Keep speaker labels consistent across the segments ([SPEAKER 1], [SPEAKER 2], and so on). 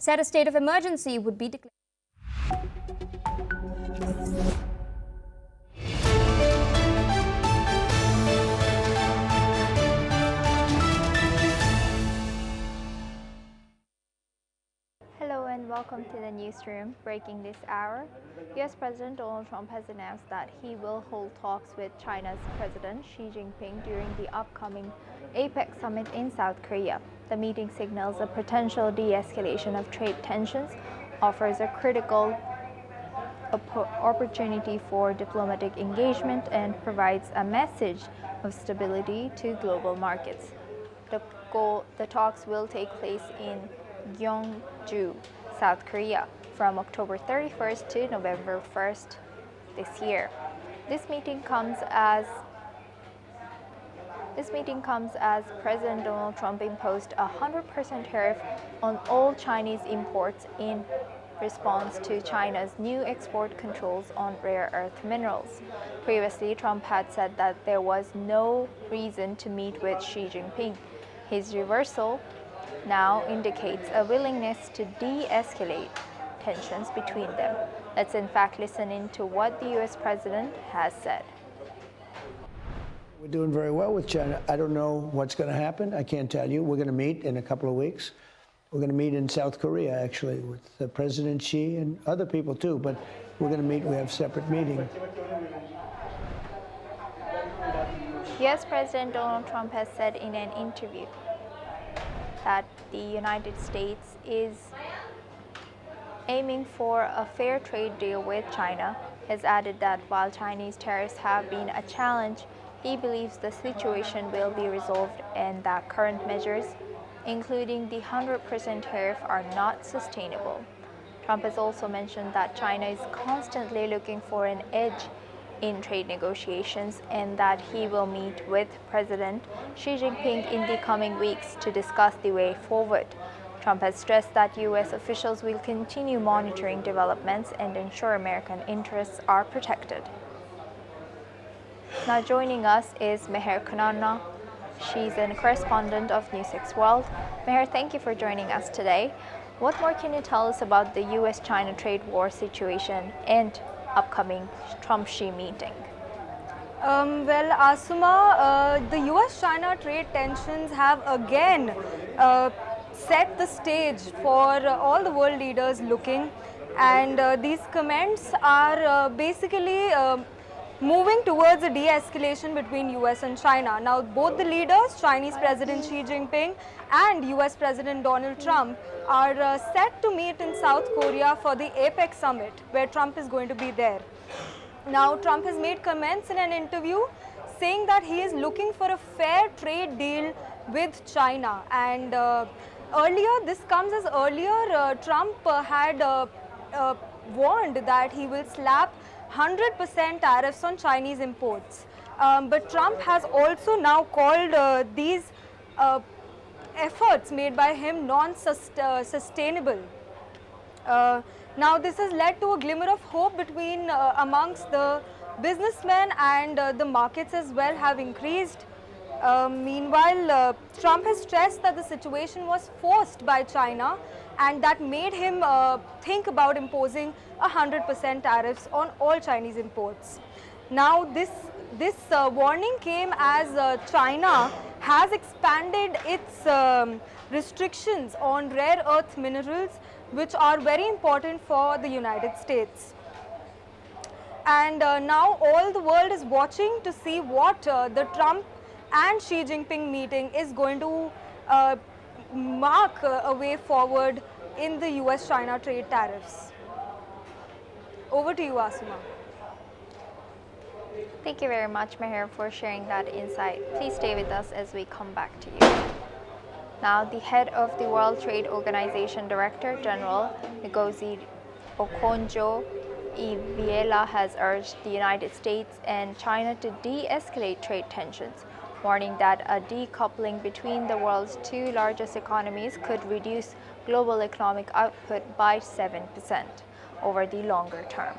[SPEAKER 1] said a state of emergency would be declared.
[SPEAKER 2] Hello and welcome to the newsroom. Breaking this hour, US President Donald Trump has announced that he will hold talks with China's President Xi Jinping during the upcoming APEC summit in South Korea. The meeting signals a potential de-escalation of trade tensions, offers a critical opportunity for diplomatic engagement, and provides a message of stability to global markets. The talks will take place in Gyeongju, South Korea, from October 31st to November 1st this year. This meeting comes as President Donald Trump imposed a 100% tariff on all Chinese imports in response to China's new export controls on rare earth minerals. Previously, Trump had said that there was no reason to meet with Xi Jinping. His reversal now indicates a willingness to de-escalate tensions between them. Let's in fact listen into what the US president has said.
[SPEAKER 3] We're doing very well with China. I don't know what's going to happen. I can't tell you. We're going to meet in a couple of weeks. We're going to meet in South Korea, actually, with President Xi and other people too, but we're going to meet. We have separate meetings.
[SPEAKER 2] US President Donald Trump has said in an interview that the United States is aiming for a fair trade deal with China. He has added that while Chinese tariffs have been a challenge, he believes the situation will be resolved and that current measures, including the 100% tariff, are not sustainable. Trump has also mentioned that China is constantly looking for an edge in trade negotiations and that he will meet with President Xi Jinping in the coming weeks to discuss the way forward. Trump has stressed that US officials will continue monitoring developments and ensure American interests are protected. Now joining us is Meher Kanana. She's a correspondent of NewsX World. Meher, thank you for joining us today. What more can you tell us about the US-China trade war situation and upcoming Trump-Xi meeting?
[SPEAKER 4] Well, Asuma, the US-China trade tensions have again set the stage for all the world leaders looking, and these comments are basically moving towards a de-escalation between US and China. Now, both the leaders, Chinese President Xi Jinping and US President Donald Trump, are set to meet in South Korea for the APEC summit, where Trump is going to be there. Now, Trump has made comments in an interview saying that he is looking for a fair trade deal with China. And earlier, this comes as earlier, Trump had warned that he will slap 100% tariffs on Chinese imports. But Trump has also now called these efforts made by him non-sustainable. Now this has led to a glimmer of hope between amongst the businessmen, and the markets as well have increased. Meanwhile, Trump has stressed that the situation was forced by China and that made him think about imposing 100% tariffs on all Chinese imports. Now this warning came as China has expanded its restrictions on rare earth minerals, which are very important for the United States. And now all the world is watching to see what the Trump and Xi Jinping meeting is going to mark a way forward in the US-China trade tariffs. Over to you, Asuma.
[SPEAKER 2] Thank you very much, Meher, for sharing that insight. Please stay with us as we come back to you. Now, the head of the World Trade Organization Director-General Ngozi Okonjo-Iweala has urged the United States and China to de-escalate trade tensions, warning that a decoupling between the world's two largest economies could reduce global economic output by 7% over the longer term.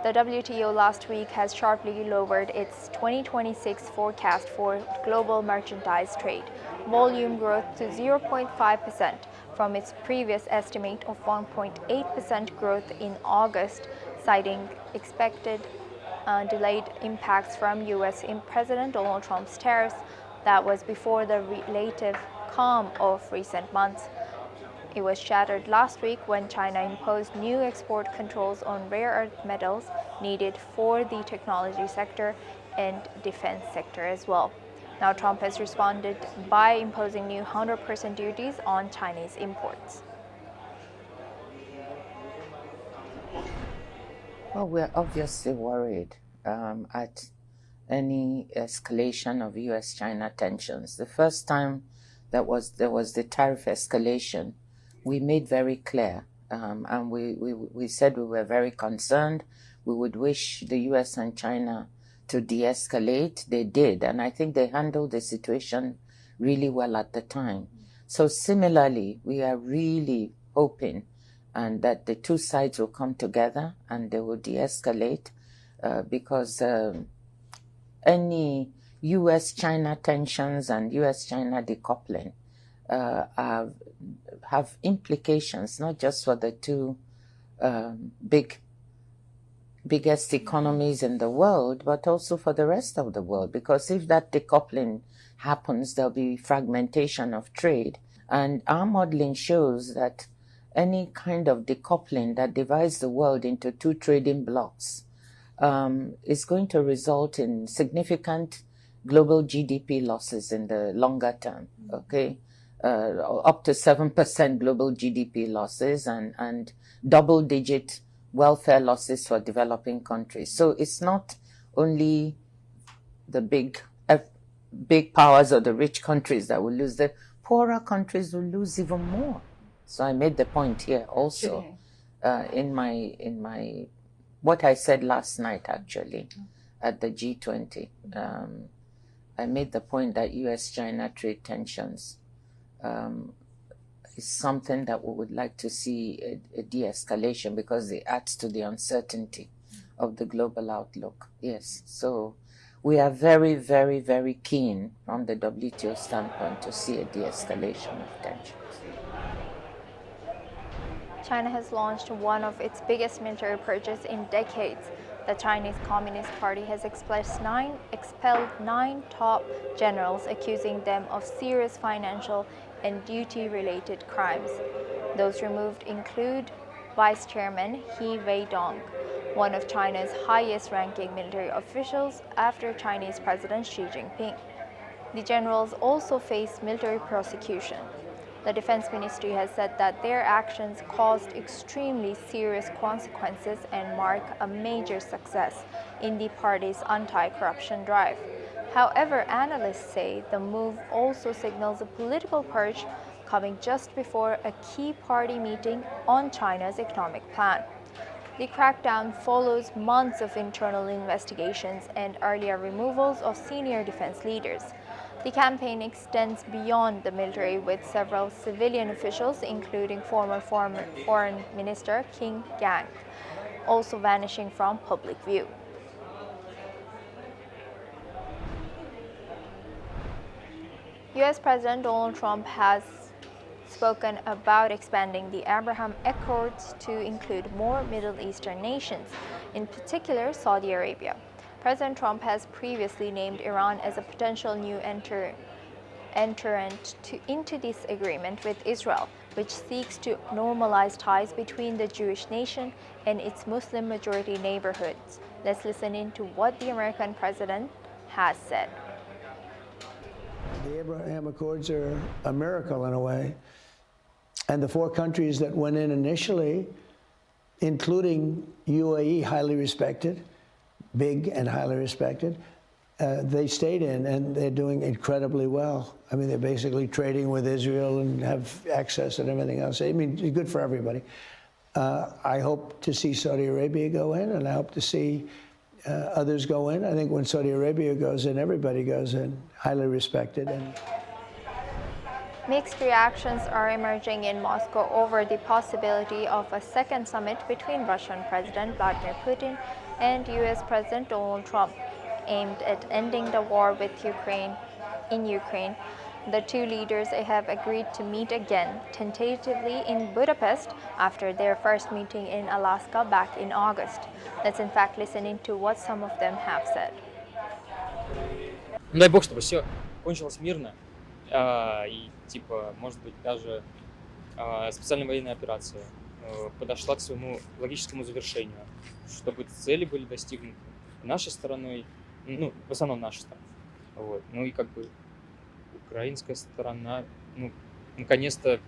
[SPEAKER 2] The WTO last week has sharply lowered its 2026 forecast for global merchandise trade volume growth to 0.5% from its previous estimate of 1.8% growth in August, citing expected delayed impacts from U.S. President Donald Trump's tariffs that was before the relative calm of recent months. It was shattered last week when China imposed new export controls on rare earth metals needed for the technology sector and defense sector as well. Now Trump has responded by imposing new 100% duties on Chinese imports.
[SPEAKER 5] Well, we're obviously worried at any escalation of U.S.-China tensions. The first time there was the tariff escalation, we made very clear, and we said we were very concerned. We would wish the U.S. and China to de-escalate. They did, and I think they handled the situation really well at the time. So similarly, we are really hoping and that the two sides will come together and they will de-escalate because any U.S.-China tensions and U.S.-China decoupling have implications not just for the two biggest economies in the world, but also for the rest of the world. Because if that decoupling happens, there'll be fragmentation of trade. And our modeling shows that any kind of decoupling that divides the world into two trading blocs is going to result in significant global GDP losses in the longer term, okay? Up to 7% global GDP losses and double-digit welfare losses for developing countries. So it's not only the big powers or the rich countries that will lose. The poorer countries will lose even more. So I made the point here also in my what I said last night actually at the G20. I made the point that U.S.-China trade tensions is something that we would like to see a de-escalation because it adds to the uncertainty of the global outlook. Yes, so we are very, very, very keen from the WTO standpoint to see a de-escalation of tensions.
[SPEAKER 2] China has launched one of its biggest military purchases in decades. The Chinese Communist Party has expelled 9 top generals, accusing them of serious financial and duty-related crimes. Those removed include Vice Chairman He Weidong, one of China's highest-ranking military officials after Chinese President Xi Jinping. The generals also face military prosecution. The Defense Ministry has said that their actions caused extremely serious consequences and mark a major success in the party's anti-corruption drive. However, analysts say the move also signals a political purge coming just before a key party meeting on China's economic plan. The crackdown follows months of internal investigations and earlier removals of senior defense leaders. The campaign extends beyond the military, with several civilian officials, including former Foreign Minister King Gang, also vanishing from public view. U.S. President Donald Trump has spoken about expanding the Abraham Accords to include more Middle Eastern nations, in particular Saudi Arabia. President Trump has previously named Iran as a potential new entrant into this agreement with Israel, which seeks to normalize ties between the Jewish nation and its Muslim-majority neighborhoods. Let's listen in to what the American president has said.
[SPEAKER 3] The Abraham Accords are a miracle in a way. And the 4 countries that went in initially, including UAE, highly respected, big and highly respected, they stayed in, and they're doing incredibly well. I mean, they're basically trading with Israel and have access and everything else. I mean, it's good for everybody. I hope to see Saudi Arabia go in, and I hope to see others go in. I think when Saudi Arabia goes in, everybody goes in, highly respected.
[SPEAKER 2] Mixed reactions are emerging in Moscow over the possibility of a second summit between Russian President Vladimir Putin and U.S. President Donald Trump, aimed at ending the war with Ukraine. The two leaders have agreed to meet again, tentatively in Budapest, after their first meeting in Alaska back in August. Let's in fact listen into what some of them have said.
[SPEAKER 6] Ну, дай бог, чтобы все кончилось мирно, и, типа, может быть, даже специальная военная операция подошла к своему логическому завершению, чтобы цели были достигнуты нашей стороной, ну, в основном нашей стороной. Вот. Ну и как бы украинская сторона, ну, наконец-то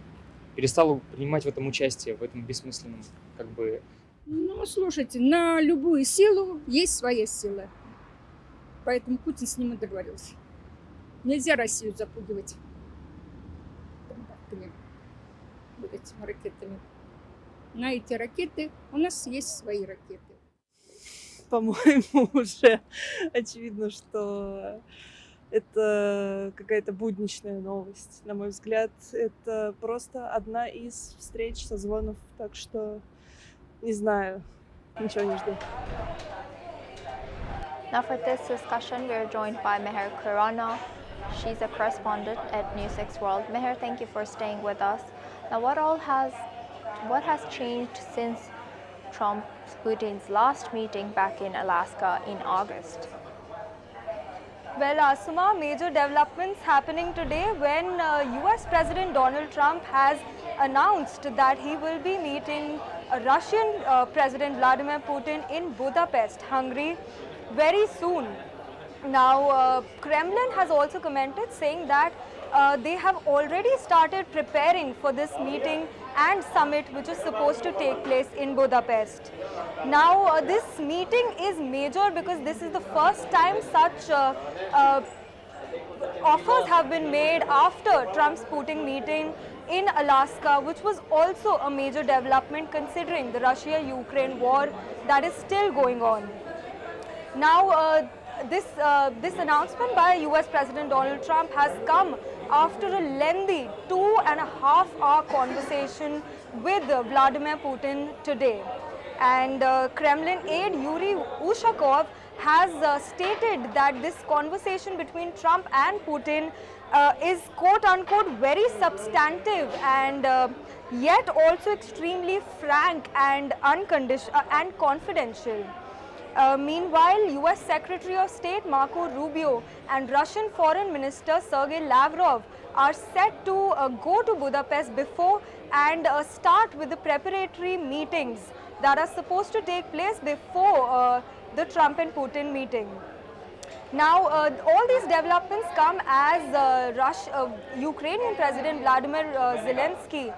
[SPEAKER 6] перестала принимать в этом участие, в этом бессмысленном, как бы...
[SPEAKER 7] Ну, слушайте, на любую силу есть своя сила. Поэтому Путин с ним и договорился. Нельзя Россию запугивать вот этими ракетами. На эти ракеты у нас есть свои ракеты.
[SPEAKER 8] По-моему, уже очевидно, что это какая-то будничная новость. На мой взгляд, это просто одна из встреч, созвонов, так что не знаю, ничего не жду.
[SPEAKER 2] Now for this discussion, we are joined by Meher Khurana. She's a correspondent at NewsX World. Meher, thank you for staying with us. Now, what has changed since Putin's last meeting back in Alaska in August?
[SPEAKER 4] Well, Asuma, major developments happening today when US President Donald Trump has announced that he will be meeting Russian President Vladimir Putin in Budapest, Hungary, very soon. Now, Kremlin has also commented saying that they have already started preparing for this meeting and summit which is supposed to take place in Budapest. Now, this meeting is major because this is the first time such offers have been made after Trump's Putin meeting in Alaska, which was also a major development considering the Russia-Ukraine war that is still going on. Now, this announcement by US President Donald Trump has come after a lengthy 2.5-hour conversation with Vladimir Putin today. And Kremlin aide Yuri Ushakov has stated that this conversation between Trump and Putin is quote-unquote very substantive and yet also extremely frank and confidential. Meanwhile, US Secretary of State Marco Rubio and Russian Foreign Minister Sergei Lavrov are set to go to Budapest before and start with the preparatory meetings that are supposed to take place before the Trump and Putin meeting. Now, all these developments come as Ukrainian President Vladimir Zelensky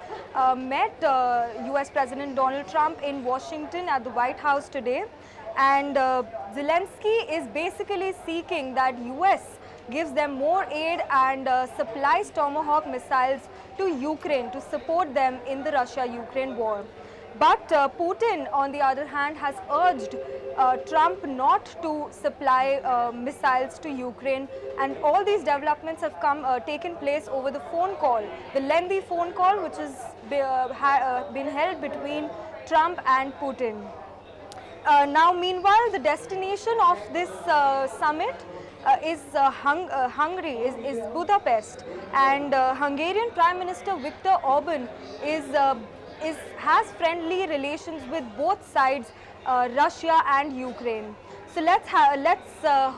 [SPEAKER 4] met US President Donald Trump in Washington at the White House today. And Zelensky is basically seeking that US gives them more aid and supplies Tomahawk missiles to Ukraine to support them in the Russia-Ukraine war. But Putin, on the other hand, has urged Trump not to supply missiles to Ukraine, and all these developments have taken place over the phone call, the lengthy phone call which has been held between Trump and Putin. Now, meanwhile, the destination of this summit is Hungary, is Budapest, and Hungarian Prime Minister Viktor Orban has friendly relations with both sides, Russia and Ukraine. So let's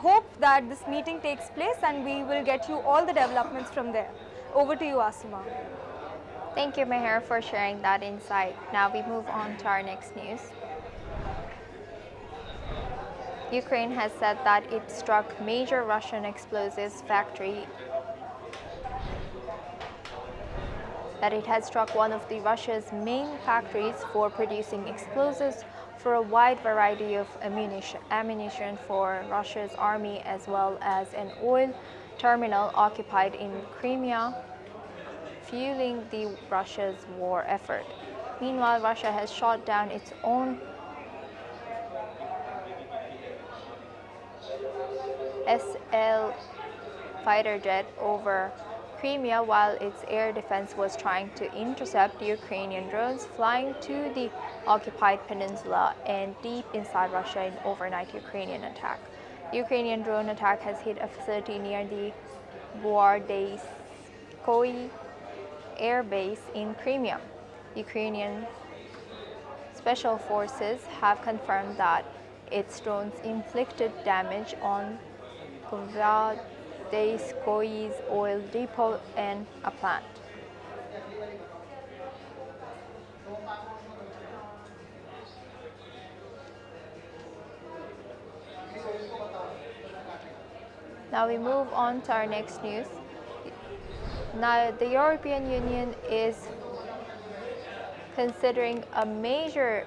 [SPEAKER 4] hope that this meeting takes place and we will get you all the developments from there. Over to you, Asuma.
[SPEAKER 2] Thank you, Meher, for sharing that insight. Now we move on to our next news. Ukraine has said that it struck major Russian explosives factory, that it had struck one of Russia's main factories for producing explosives for a wide variety of ammunition for Russia's army, as well as an oil terminal occupied in Crimea, fueling Russia's war effort. Meanwhile, Russia has shot down its own SL fighter jet over Crimea while its air defense was trying to intercept Ukrainian drones flying to the occupied peninsula and deep inside Russia in overnight Ukrainian attack. The Ukrainian drone attack has hit a facility near the De-Escalation air base in Crimea. Ukrainian special forces have confirmed that its drones inflicted damage on De-Escalation's oil depot and a plant. Now we move on to our next news. Now the European Union is considering a major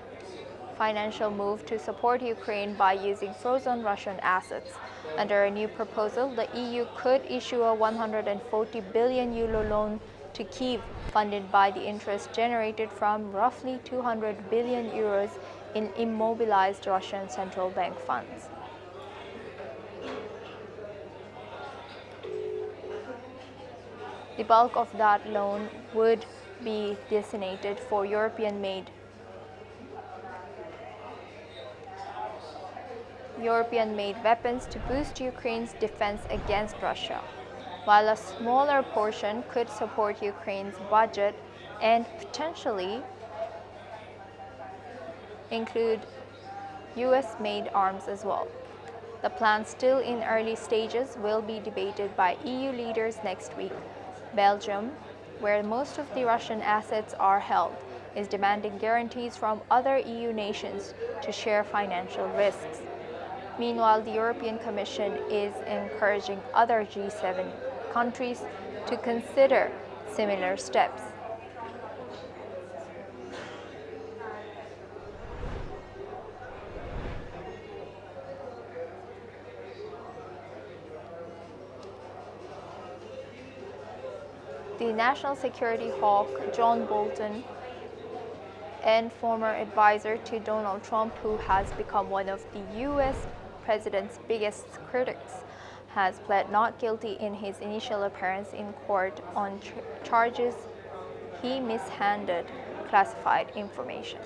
[SPEAKER 2] financial move to support Ukraine by using frozen Russian assets. Under a new proposal, the EU could issue a 140 billion euro loan to Kyiv, funded by the interest generated from roughly 200 billion euros in immobilized Russian central bank funds. The bulk of that loan would be designated for European-made weapons to boost Ukraine's defense against Russia, while a smaller portion could support Ukraine's budget and potentially include US-made arms as well. The plan, still in early stages, will be debated by EU leaders next week. Belgium, where most of the Russian assets are held, is demanding guarantees from other EU nations to share financial risks. Meanwhile, the European Commission is encouraging other G7 countries to consider similar steps. The national security hawk John Bolton, and former advisor to Donald Trump, who has become one of the US president's biggest critics, has pled not guilty in his initial appearance in court on charges he mishandled classified information.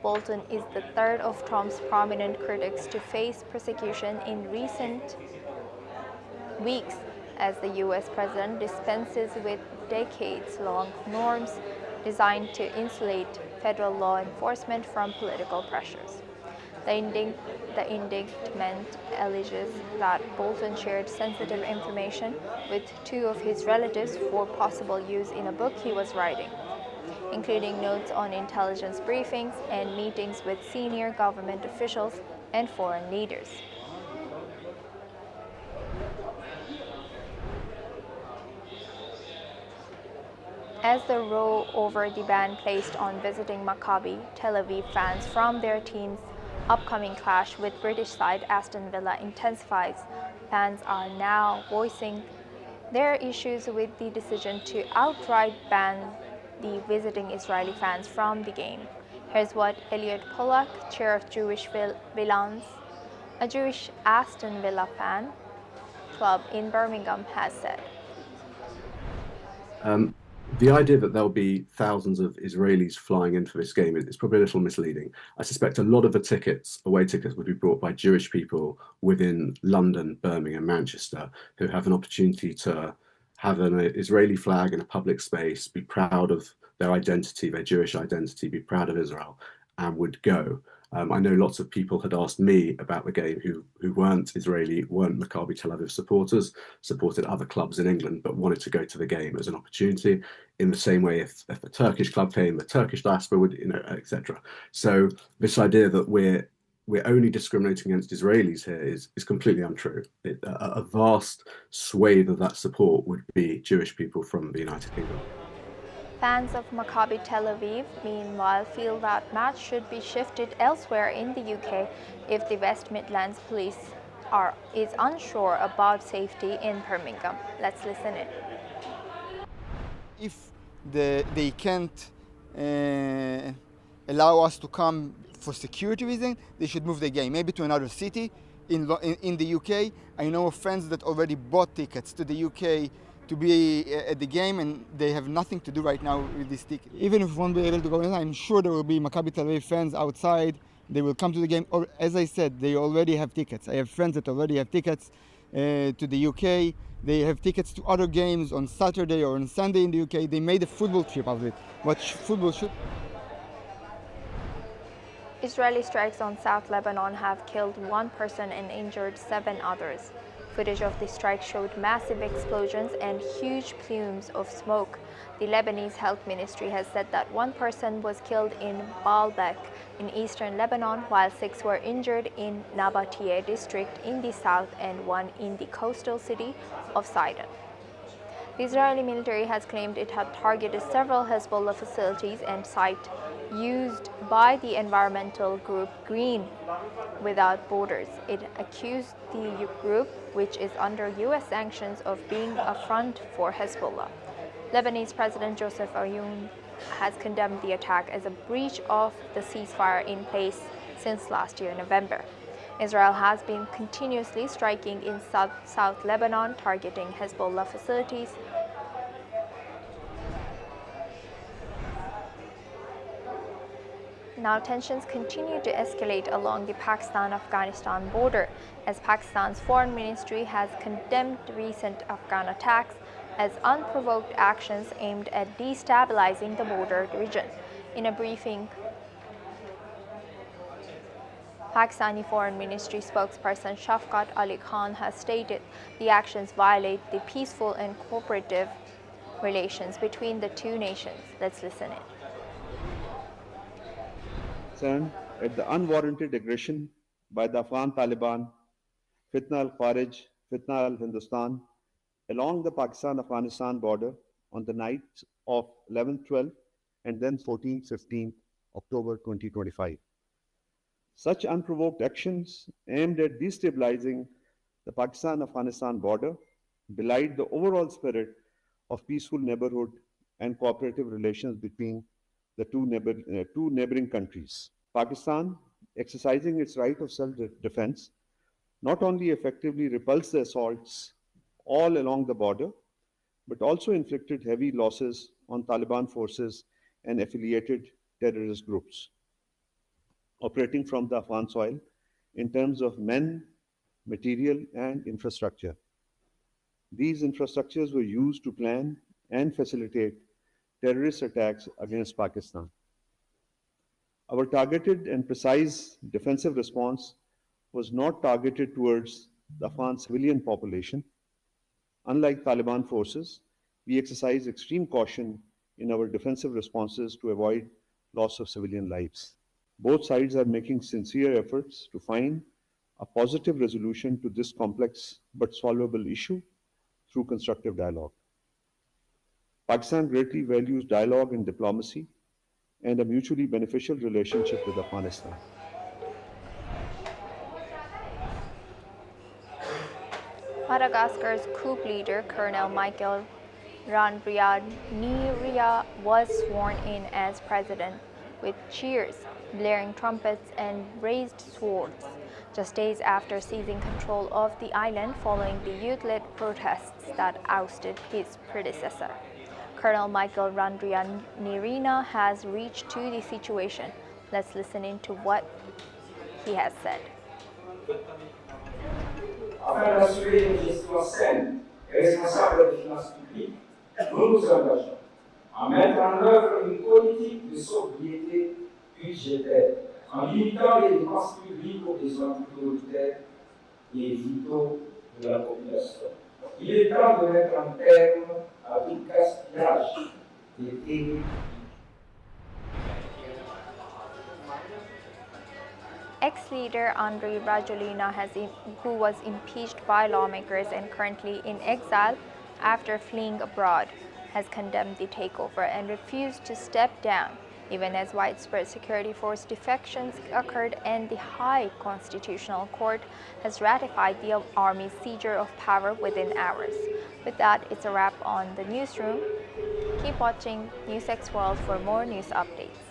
[SPEAKER 2] Bolton is the third of Trump's prominent critics to face persecution in recent weeks, as the US president dispenses with decades-long norms designed to insulate federal law enforcement from political pressures. The indictment alleges that Bolton shared sensitive information with two of his relatives for possible use in a book he was writing, including notes on intelligence briefings and meetings with senior government officials and foreign leaders. As the row over the ban placed on visiting Maccabi Tel Aviv fans from their team's upcoming clash with British side Aston Villa intensifies, fans are now voicing their issues with the decision to outright ban the visiting Israeli fans from the game. Here's what Elliot Pollack, chair of Jewish Villans, a Jewish Aston Villa fan club in Birmingham, has said.
[SPEAKER 9] The idea that there'll be thousands of Israelis flying in for this game is probably a little misleading. I suspect a lot of the away tickets, would be brought by Jewish people within London, Birmingham, Manchester, who have an opportunity to have an Israeli flag in a public space, be proud of their identity, their Jewish identity, be proud of Israel, and would go. I know lots of people had asked me about the game who weren't Israeli, weren't Maccabi Tel Aviv supporters, supported other clubs in England, but wanted to go to the game as an opportunity. In the same way, if a Turkish club came, the Turkish diaspora would, etc. So this idea that we're only discriminating against Israelis here is completely untrue. A vast swathe of that support would be Jewish people from the United Kingdom.
[SPEAKER 2] Fans of Maccabi Tel Aviv, meanwhile, feel that match should be shifted elsewhere in the UK if the West Midlands Police is unsure about safety in Birmingham. Let's listen in.
[SPEAKER 10] If they can't allow us to come for security reasons, they should move the game, maybe to another city in the UK. I know of friends that already bought tickets to the UK to be at the game, and they have nothing to do right now with this ticket. Even if we won't be able to go in, I'm sure there will be Maccabi Tel Aviv fans outside. They will come to the game, or as I said, they already have tickets. I have friends that already have tickets. to the UK. They have tickets to other games on Saturday or on Sunday in the UK. They made a football trip out of it. But football should.
[SPEAKER 2] Israeli strikes on South Lebanon have killed 1 person and injured 7 others. Footage of the strike showed massive explosions and huge plumes of smoke. The Lebanese Health Ministry has said that 1 person was killed in Baalbek in eastern Lebanon, while 6 were injured in Nabateeh district in the south and 1 in the coastal city of Sidon. The Israeli military has claimed it had targeted several Hezbollah facilities and sites used by the environmental group Green Without Borders. It accused the group, which is under U.S. sanctions, of being a front for Hezbollah. Lebanese President Joseph Aoun has condemned the attack as a breach of the ceasefire in place since last year, November. Israel has been continuously striking in South Lebanon, targeting Hezbollah facilities. Now tensions continue to escalate along the Pakistan-Afghanistan border as Pakistan's foreign ministry has condemned recent Afghan attacks as unprovoked actions aimed at destabilizing the border region. In a briefing, Pakistani Foreign Ministry spokesperson Shafqat Ali Khan has stated the actions violate the peaceful and cooperative relations between the two nations. Let's listen in.
[SPEAKER 11] At the unwarranted aggression by the Afghan Taliban, Fitna al-Kharij, Fitna al-Hindustan, along the Pakistan-Afghanistan border on the nights of 11-12 and then 14-15 October 2025. Such unprovoked actions aimed at destabilizing the Pakistan-Afghanistan border belied the overall spirit of peaceful neighborhood and cooperative relations between the two neighboring countries. Pakistan, exercising its right of self-defense, not only effectively repulsed the assaults all along the border, but also inflicted heavy losses on Taliban forces and affiliated terrorist groups operating from the Afghan soil in terms of men, material, and infrastructure. These infrastructures were used to plan and facilitate terrorist attacks against Pakistan. Our targeted and precise defensive response was not targeted towards the Afghan civilian population. Unlike Taliban forces, we exercise extreme caution in our defensive responses to avoid loss of civilian lives. Both sides are making sincere efforts to find a positive resolution to this complex but solvable issue through constructive dialogue. Pakistan greatly values dialogue and diplomacy and a mutually beneficial relationship with Afghanistan.
[SPEAKER 2] Madagascar's coup leader, Colonel Michael Randrianirina, was sworn in as president with cheers, blaring trumpets, and raised swords, just days after seizing control of the island following the youth-led protests that ousted his predecessor. Colonel Michael Randrianirina has reached to the situation. Let's listen in to what he has said.
[SPEAKER 12] Afin d'assurer une gestion saine et responsable des finances publiques, nous nous engageons à mettre en œuvre une politique de sobriété budgétaire en limitant les dépenses publiques aux besoins prioritaires et vitaux de la population. Il est temps de mettre un terme à tout gaspillage des deniers.
[SPEAKER 2] Ex-leader Andry Rajoelina, who was impeached by lawmakers and currently in exile after fleeing abroad, has condemned the takeover and refused to step down, even as widespread security force defections occurred and the High Constitutional Court has ratified the army's seizure of power within hours. With that, it's a wrap on the newsroom. Keep watching NewsX World for more news updates.